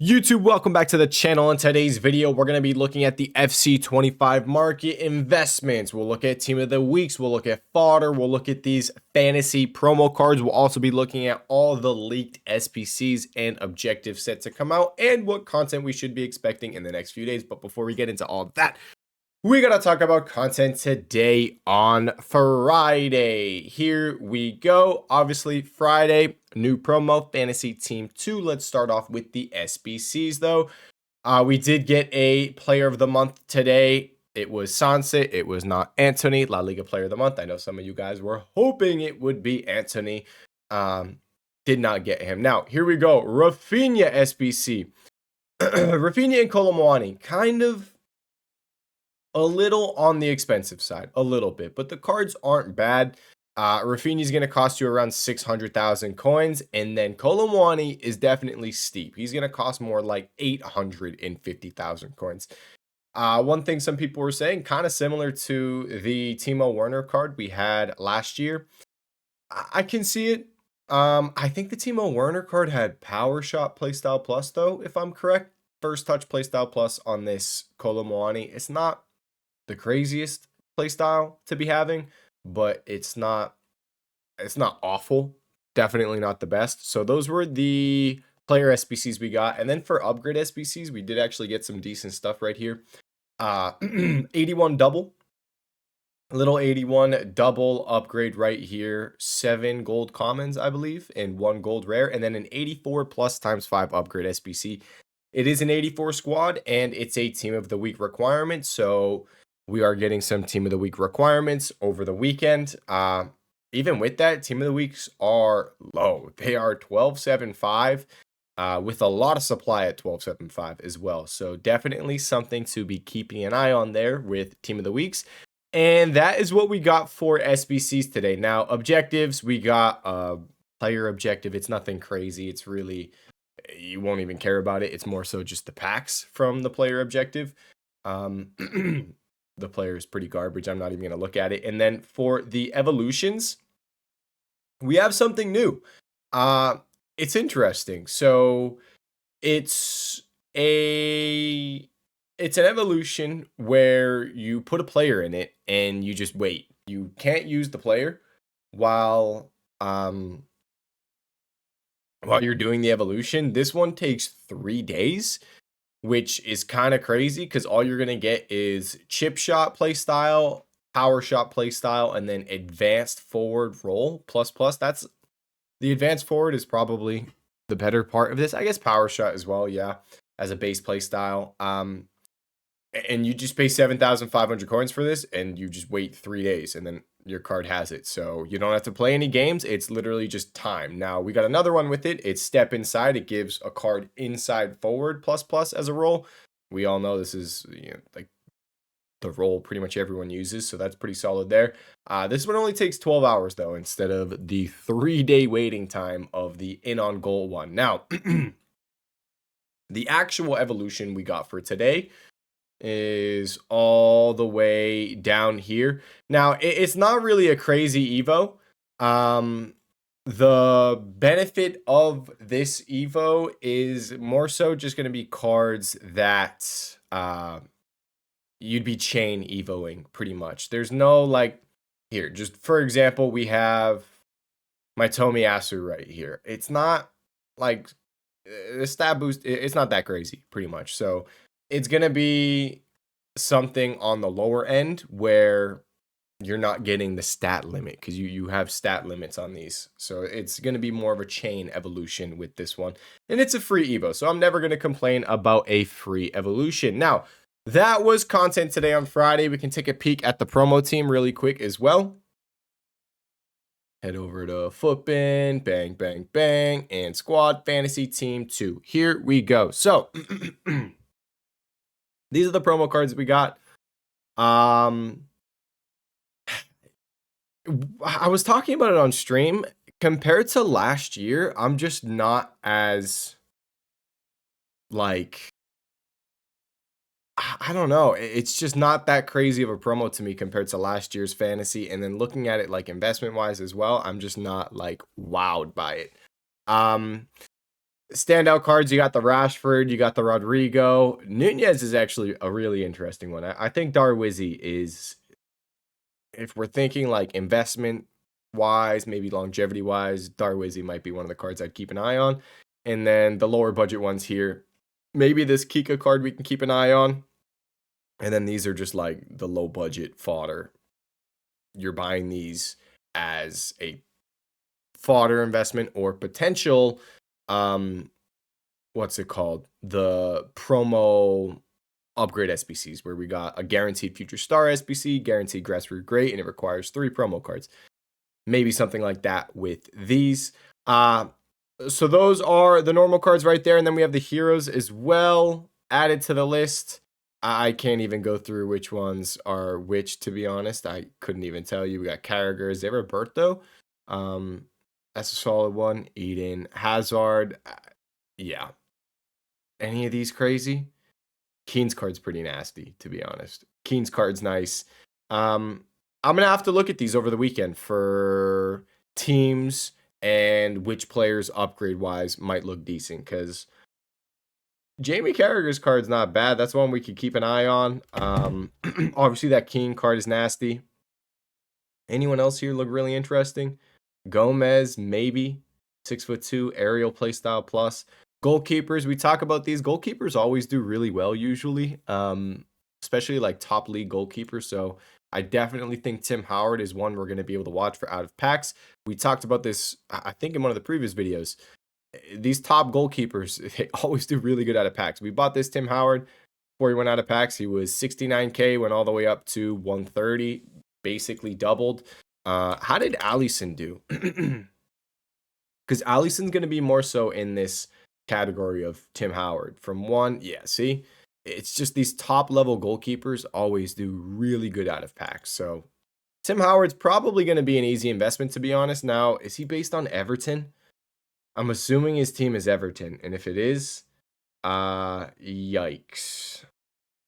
YouTube, welcome back to the channel. In today's video, we're going to be looking at the FC25 market investments. We'll look at team of the weeks. We'll look at fodder. We'll look at these fantasy promo cards. We'll also be looking at all the leaked SBCs and objectives set to come out and what content we should be expecting in the next few days. But before we get into all that, we got to talk about content today on Friday. Here we go. Obviously, Friday, new promo, Fantasy Team 2. Let's start off with the SBCs, though. We did get a Player of the Month today. It was Sanse. It was not Anthony, La Liga Player of the Month. I know some of you guys were hoping it would be Anthony. Did not get him. Now, here we go. Rafinha SBC. Rafinha and Colomwani, kind of a little on the expensive side, a little bit, but the cards aren't bad. Rafinha is going to cost you around 600,000 coins, and then Colomwani is definitely steep. He's going to cost more like 850,000 coins. One thing some people were saying, kind of similar to the Timo Werner card we had last year. I can see it. I think the Timo Werner card had Power Shot Playstyle Plus, though, if I'm correct. First Touch Playstyle Plus on this Colomwani. It's not the craziest playstyle to be having, but it's not awful. Definitely not the best. So those were the player SBCs we got. And then for upgrade SBCs, we did actually get some decent stuff right here. 81 double. Little 81 double upgrade right here. 7 gold commons, I believe, and 1 gold rare. And then an 84 plus ×5 upgrade SBC. It is an 84 squad, and it's a team of the week requirement. So we are getting some team of the week requirements over the weekend. Even with that, team of the weeks are low. They are 12.75 with a lot of supply at 12.75 as well. So definitely something to be keeping an eye on there with team of the weeks. And that is what we got for SBCs today. Now, objectives, we got a player objective. It's nothing crazy. It's really, you won't even care about it. It's more so just the packs from the player objective. The player is pretty garbage. I'm not even going to look at it. And then for the evolutions, we have something new. It's interesting. So it's an evolution where you put a player in it and you just wait. You can't use the player while you're doing the evolution. This one takes 3 days, which is kind of crazy because all you're going to get is chip shot playstyle, power shot playstyle, and then advanced forward roll plus. That's the advanced forward is probably the better part of this. I guess power shot as well, yeah, as a base playstyle. And you just pay 7,500 coins for this, and you just wait 3 days, and then your card has it. So you don't have to play any games. It's literally just time. Now, we got another one with it. It's step inside. It gives a card inside forward plus as a roll. We all know this is like the roll pretty much everyone uses, so that's pretty solid there. This one only takes 12 hours, though, instead of the 3-day waiting time of the in-on goal one. Now, the actual evolution we got for today is all the way down here. Now, it's not really a crazy Evo. The benefit of this Evo is more so just going to be cards that you'd be chain Evoing pretty much. There's no like, here, just for example, we have my Tomiyasu right here. It's not like the stat boost, it's not that crazy pretty much. So it's going to be something on the lower end where you're not getting the stat limit because you have stat limits on these. So it's going to be more of a chain evolution with this one. And it's a free Evo, so I'm never going to complain about a free evolution. Now, that was content today on Friday. We can take a peek at the promo team really quick as well. Head over to Footbin, bang, bang, bang, and Squad Fantasy Team 2. Here we go. So these are the promo cards we got. I was talking about it on stream. Compared to last year, I'm just not as, like, I don't know. It's just not that crazy of a promo to me compared to last year's fantasy. And then looking at it, like, investment-wise as well, I'm just not, like, wowed by it. Standout cards, you got the Rashford, you got the Rodrigo. Nunez is actually a really interesting one. I think Darwizzi is, if we're thinking like investment wise, maybe longevity wise, Darwizzi might be one of the cards I'd keep an eye on. And then the lower budget ones here, maybe this Kika card we can keep an eye on. And then these are just like the low budget fodder. You're buying these as a fodder investment or potential what's it called, the promo upgrade SBCs, where we got a guaranteed future star SBC, guaranteed grassroots great, and it requires 3 promo cards. Maybe something like that with these. So those are the normal cards right there, and then we have the heroes as well added to the list. I can't even go through which ones are which, to be honest. I couldn't even tell you. We got Carragher. Is there Roberto? That's a solid one. Eden, Hazard. Yeah. Any of these crazy? Keane's card's pretty nasty, to be honest. Keane's card's nice. I'm going to have to look at these over the weekend for teams and which players upgrade-wise might look decent, because Jamie Carragher's card's not bad. That's one we could keep an eye on. Obviously, that Keane card is nasty. Anyone else here look really interesting? Gomez, maybe. 6'2", aerial playstyle plus. Goalkeepers, we talk about these. Goalkeepers always do really well usually, especially like top league goalkeepers. So I definitely think Tim Howard is one we're going to be able to watch for out of packs. We talked about this, I think, in one of the previous videos. These top goalkeepers, they always do really good out of packs. We bought this Tim Howard before he went out of packs. He was 69K, went all the way up to 130, basically doubled. How did Alisson do? Because Alisson's going to be more so in this category of Tim Howard. From one, yeah, see? It's just these top level goalkeepers always do really good out of packs. So Tim Howard's probably going to be an easy investment, to be honest. Now, is he based on Everton? I'm assuming his team is Everton. And if it is, yikes.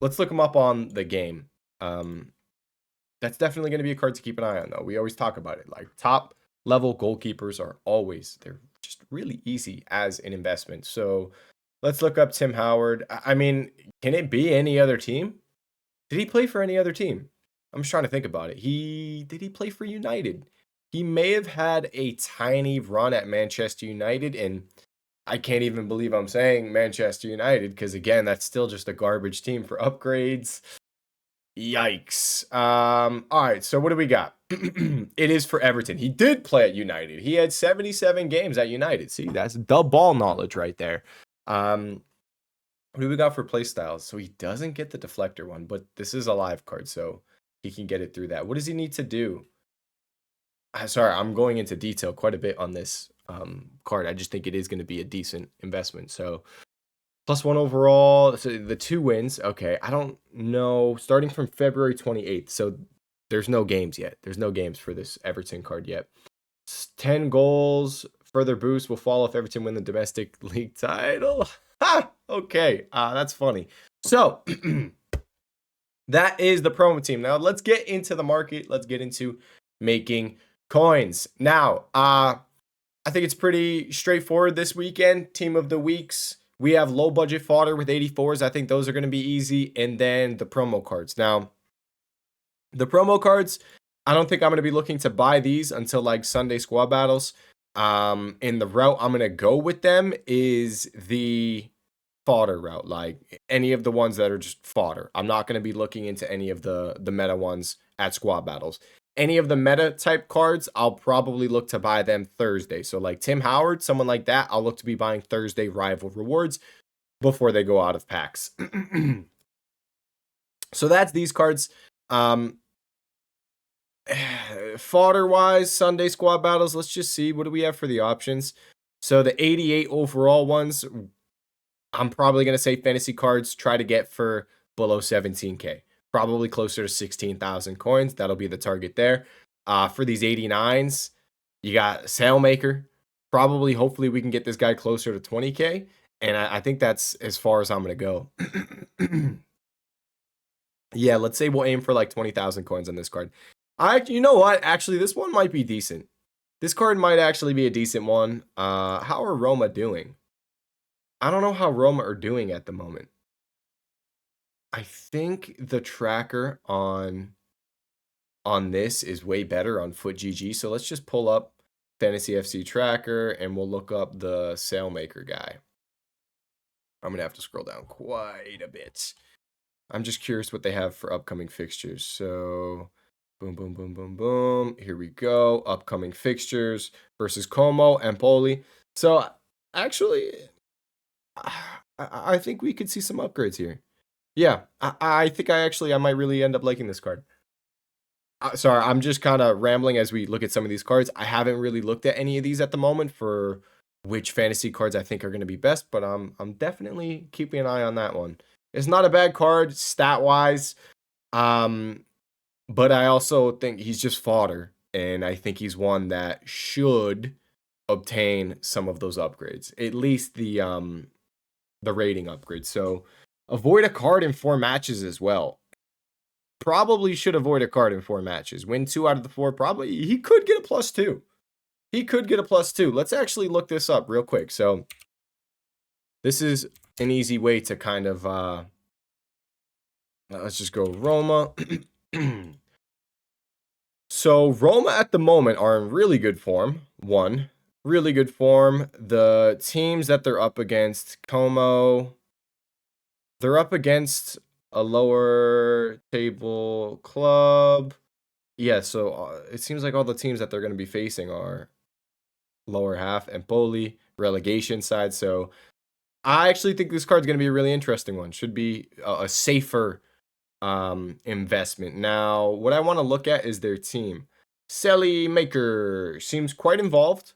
Let's look him up on the game. That's definitely going to be a card to keep an eye on, though. We always talk about it. Like, top level goalkeepers are always, they're just really easy as an investment. So let's look up Tim Howard. I mean, can it be any other team? Did he play for any other team? I'm just trying to think about it. Did he play for United? He may have had a tiny run at Manchester United, and I can't even believe I'm saying Manchester United, because again, that's still just a garbage team for upgrades. Yikes. All right, so what do we got? It is for Everton. He did play at United. He had 77 games at United. See, that's the ball knowledge right there. What do we got for play styles? So he doesn't get the deflector one, but this is a live card, so he can get it through that. What does he need to do? Sorry, I'm going into detail quite a bit on this card. I just think it is going to be a decent investment. So +1 overall. So the 2 wins. Okay, I don't know. Starting from February 28th. So there's no games yet. There's no games for this Everton card yet. 10 goals. Further boost will fall if Everton win the domestic league title. Ha! Okay, that's funny. So that is the promo team. Now let's get into the market. Let's get into making coins. Now, I think it's pretty straightforward this weekend. Team of the weeks. We have low budget fodder with 84s. I think those are going to be easy. And then the promo cards. Now, the promo cards, I don't think I'm going to be looking to buy these until like Sunday squad battles. And the route I'm going to go with them is the fodder route, like any of the ones that are just fodder. I'm not going to be looking into any of the meta ones at squad battles. Any of the meta type cards, I'll probably look to buy them Thursday. So like Tim Howard, someone like that, I'll look to be buying Thursday rival rewards before they go out of packs. So that's these cards. Fodder wise, Sunday squad battles, let's just see. What do we have for the options? So the 88 overall ones, I'm probably going to say fantasy cards try to get for below 17K. Probably closer to 16,000 coins. That'll be the target there. For these 89s, you got Sailmaker. Probably, hopefully, we can get this guy closer to 20K. And I think that's as far as I'm going to go. Yeah, let's say we'll aim for like 20,000 coins on this card. You know what? Actually, this one might be decent. This card might actually be a decent one. How are Roma doing? I don't know how Roma are doing at the moment. I think the tracker on this is way better on FootGG. So let's just pull up Fantasy FC tracker and we'll look up the Sailmaker guy. I'm going to have to scroll down quite a bit. I'm just curious what they have for upcoming fixtures. So boom, boom, boom, boom, boom. Here we go. Upcoming fixtures versus Como, Empoli. So actually, I think we could see some upgrades here. Yeah, I think I might really end up liking this card. Sorry, I'm just kind of rambling as we look at some of these cards. I haven't really looked at any of these at the moment for which fantasy cards I think are going to be best, but I'm definitely keeping an eye on that one. It's not a bad card stat-wise, but I also think he's just fodder, and I think he's one that should obtain some of those upgrades, at least the rating upgrade. So avoid a card in 4 matches as well. Probably should avoid a card in 4 matches. Win 2 out of the 4. Probably he could get a +2. He could get a +2. Let's actually look this up real quick. So this is an easy way to kind of let's just go Roma. So Roma at the moment are in really good form. Really good form. The teams that they're up against, Como, they're up against a lower table club. Yeah, so it seems like all the teams that they're going to be facing are lower half. Empoli, relegation side. So I actually think this card's going to be a really interesting one. Should be a safer investment. Now, what I want to look at is their team. Sailmaker seems quite involved.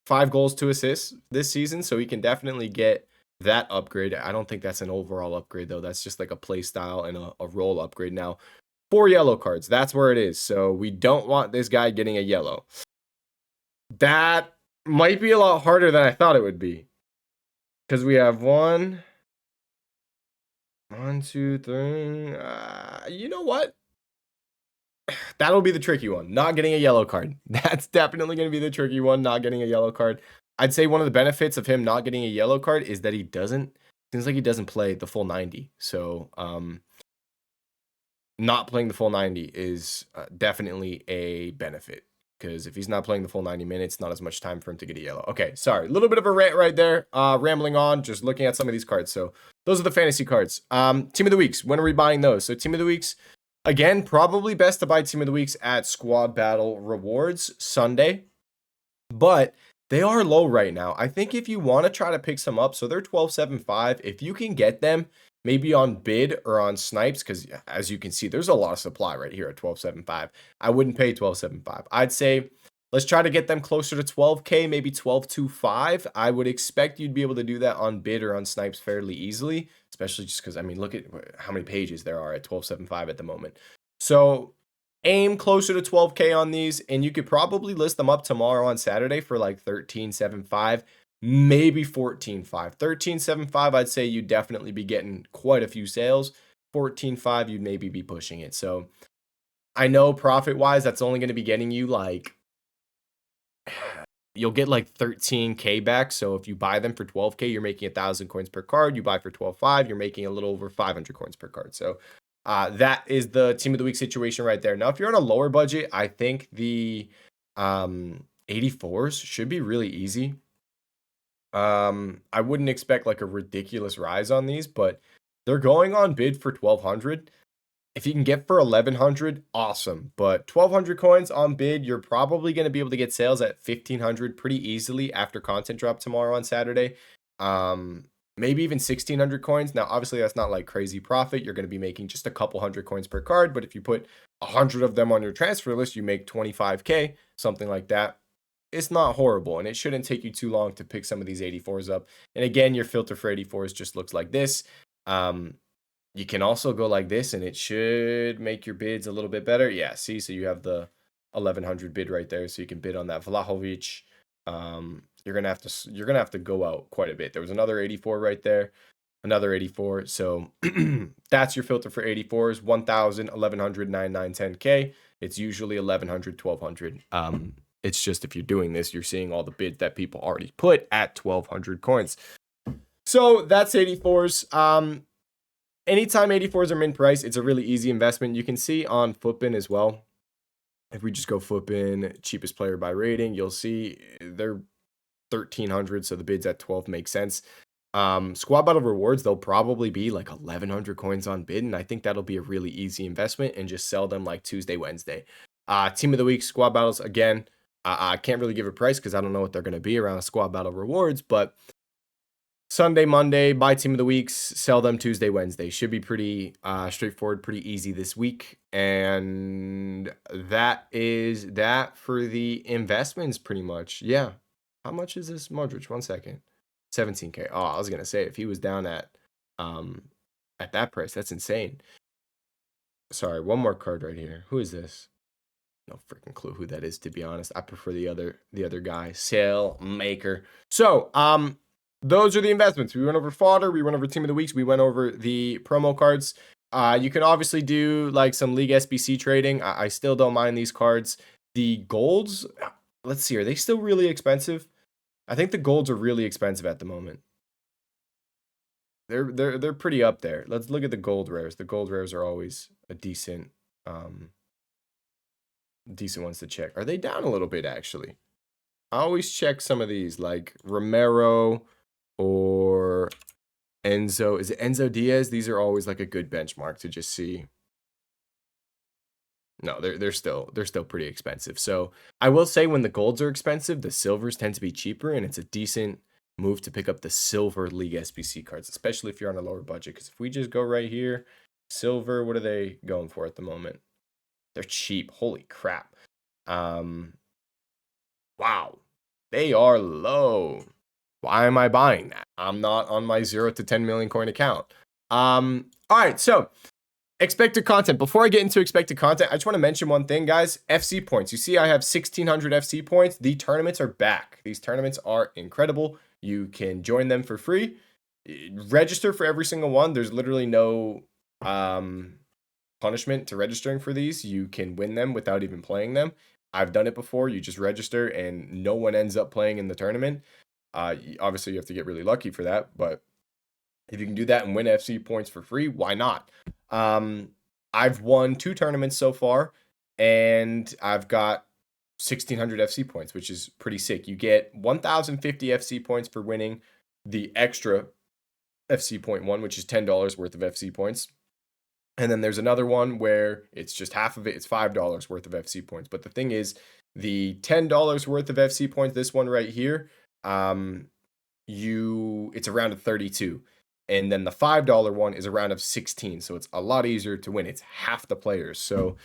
5 goals, 2 assists this season, so he can definitely get that upgrade. I don't think that's an overall upgrade, though. That's just like a play style and a role upgrade. Now, 4 yellow cards. That's where it is. So we don't want this guy getting a yellow. That might be a lot harder than I thought it would be. Because we have 1, 2, 3. You know what? That'll be the tricky one. Not getting a yellow card. That's definitely going to be the tricky one. Not getting a yellow card. I'd say one of the benefits of him not getting a yellow card is that he doesn't. Seems like he doesn't play the full 90. So, not playing the full 90 is definitely a benefit. Because if he's not playing the full 90 minutes, not as much time for him to get a yellow. Okay, sorry. A little bit of a rant right there. Rambling on, just looking at some of these cards. So, those are the fantasy cards. Team of the Weeks. When are we buying those? So, Team of the Weeks. Again, probably best to buy Team of the Weeks at Squad Battle Rewards Sunday, but they are low right now. I think if you want to try to pick some up, so they're 12.75. If you can get them maybe on bid or on snipes, because as you can see, there's a lot of supply right here at 12.75. I wouldn't pay 12.75. I'd say let's try to get them closer to 12K, maybe 12.25. I would expect you'd be able to do that on bid or on snipes fairly easily, especially just because, I mean, look at how many pages there are at 12.75 at the moment. So aim closer to 12K on these, and you could probably list them up tomorrow on Saturday for like 13.75, maybe 14.5. 13.75, I'd say you'd definitely be getting quite a few sales. 14.5, you'd maybe be pushing it. So I know profit-wise, that's only going to be getting you like, you'll get like 13K back. So if you buy them for 12K, you're making 1,000 coins per card. You buy for 12.5, you're making a little over 500 coins per card. So that is the Team of the Week situation right there. Now, if you're on a lower budget, I think the 84s should be really easy. I wouldn't expect like a ridiculous rise on these, but they're going on bid for 1,200. If you can get for 1,100, awesome. But 1,200 coins on bid, you're probably going to be able to get sales at 1,500 pretty easily after content drop tomorrow on Saturday. Maybe even 1,600 coins. Now, obviously, that's not like crazy profit. You're going to be making just a couple hundred coins per card. But if you put 100 of them on your transfer list, you make 25K, something like that. It's not horrible, and it shouldn't take you too long to pick some of these 84s up. And again, your filter for 84s just looks like this. You can also go like this, and it should make your bids a little bit better. Yeah, see, so you have the 1,100 bid right there, so you can bid on that Vlahovic. You're gonna have to go out quite a bit. There was another 84 right there, another 84. So that's your filter for 84s: 1,000, 1,100, 9, 10K. It's usually 1,100, 1,200. It's just if you're doing this, you're seeing all the bids that people already put at 1,200 coins. So that's 84s. Anytime 84s are min price, it's a really easy investment. You can see on Footbin as well. If we just go Footbin, cheapest player by rating, you'll see they're 1,300. So the bids at 12 make sense. Squad battle rewards, they'll probably be like 1,100 coins on bid, and I think that'll be a really easy investment and just sell them like Tuesday, Wednesday. Team of the week, squad battles, again, I can't really give a price because I don't know what they're going to be around a squad battle rewards, but Sunday, Monday, buy team of the weeks, sell them Tuesday, Wednesday. Should be pretty straightforward, pretty easy this week. And that is that for the investments pretty much. Yeah. How much is this Modric? 1 second. 17K. Oh, I was going to say if he was down at that price, that's insane. Sorry, one more card right here. Who is this? No freaking clue who that is, to be honest. I prefer the other guy, Sale Maker. So, those are the investments. We went over fodder, we went over team of the weeks, we went over the promo cards. You can obviously do like some league SBC trading. I still don't mind these cards. The golds, let's see, are they still really expensive? I think the golds are really expensive at the moment. They're pretty up there. Let's look at the gold rares. The gold rares are always a decent ones to check. Are they down a little bit actually? I always check some of these like Romero or Enzo. Is it Enzo Diaz? These are always like a good benchmark to just see. No, they're still pretty expensive. So I will say when the golds are expensive, the silvers tend to be cheaper, and it's a decent move to pick up the silver league SBC cards, especially if you're on a lower budget. Because if we just go right here, silver, what are they going for at the moment? They're cheap. Holy crap. Wow. They are low. Why am I buying that? I'm not on my 0 to 10 million coin account. All right, so expected content. Before I get into expected content, I just want to mention one thing, guys. FC points. You see I have 1,600 FC points. The tournaments are back. These tournaments are incredible. You can join them for free. Register for every single one. There's literally no punishment to registering for these. You can win them without even playing them. I've done it before. You just register and no one ends up playing in the tournament. Obviously, you have to get really lucky for that, but if you can do that and win FC points for free, why not? I've won 2 tournaments so far, and I've got 1,600 FC points, which is pretty sick. You get 1,050 FC points for winning the extra FC point one, which is $10 worth of FC points. And then there's another one where it's just half of it. It's $5 worth of FC points. But the thing is, the $10 worth of FC points, this one right here, it's a round of 32. And then the $5 one is a round of 16. So it's a lot easier to win. It's half the players. So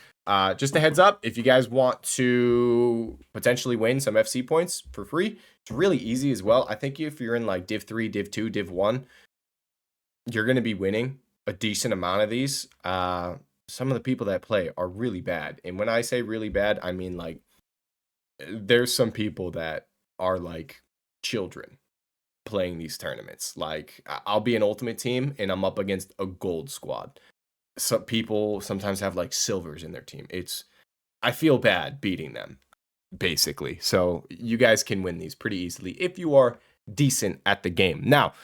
just a heads up, if you guys want to potentially win some FC points for free, it's really easy as well. I think if you're in like Div 3, Div 2, Div 1, you're going to be winning a decent amount of these. Some of the people that play are really bad. And when I say really bad, I mean like there's some people that are like children playing these tournaments. Like I'll be an ultimate team and I'm up against a gold squad. Some people sometimes have like silvers in their team. I feel bad beating them basically. So you guys can win these pretty easily if you are decent at the game. Now,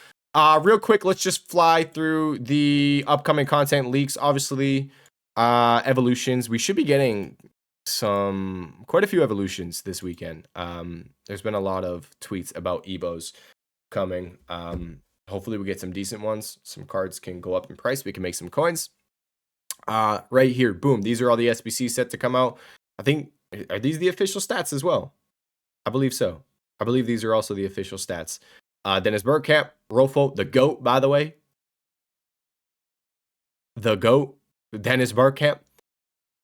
real quick, let's just fly through the upcoming content leaks. Obviously, evolutions. We should be getting quite a few evolutions this weekend. There's been a lot of tweets about Ebos coming. Hopefully we get some decent ones. Some cards can go up in price. We can make some coins. Right here, boom. These are all the SBCs set to come out. I think, are these the official stats as well? I believe so. I believe these are also the official stats. Dennis Bergkamp, Rofo, the GOAT, by the way. The GOAT, Dennis Bergkamp,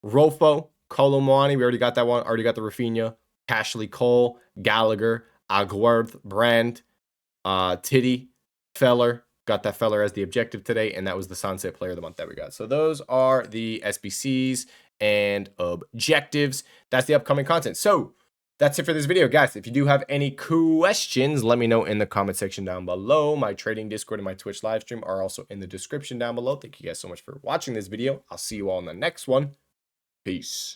Rofo, Kolo Muani, we already got that one. Already got the Rafinha, Ashley Cole, Gallagher, Aguerd, Brand, Titty, Feller. Got that Feller as the objective today, and that was the Sunset Player of the Month that we got. So those are the SBCs and objectives. That's the upcoming content. So that's it for this video, guys. If you do have any questions, let me know in the comment section down below. My trading Discord and my Twitch live stream are also in the description down below. Thank you guys so much for watching this video. I'll see you all in the next one. Peace.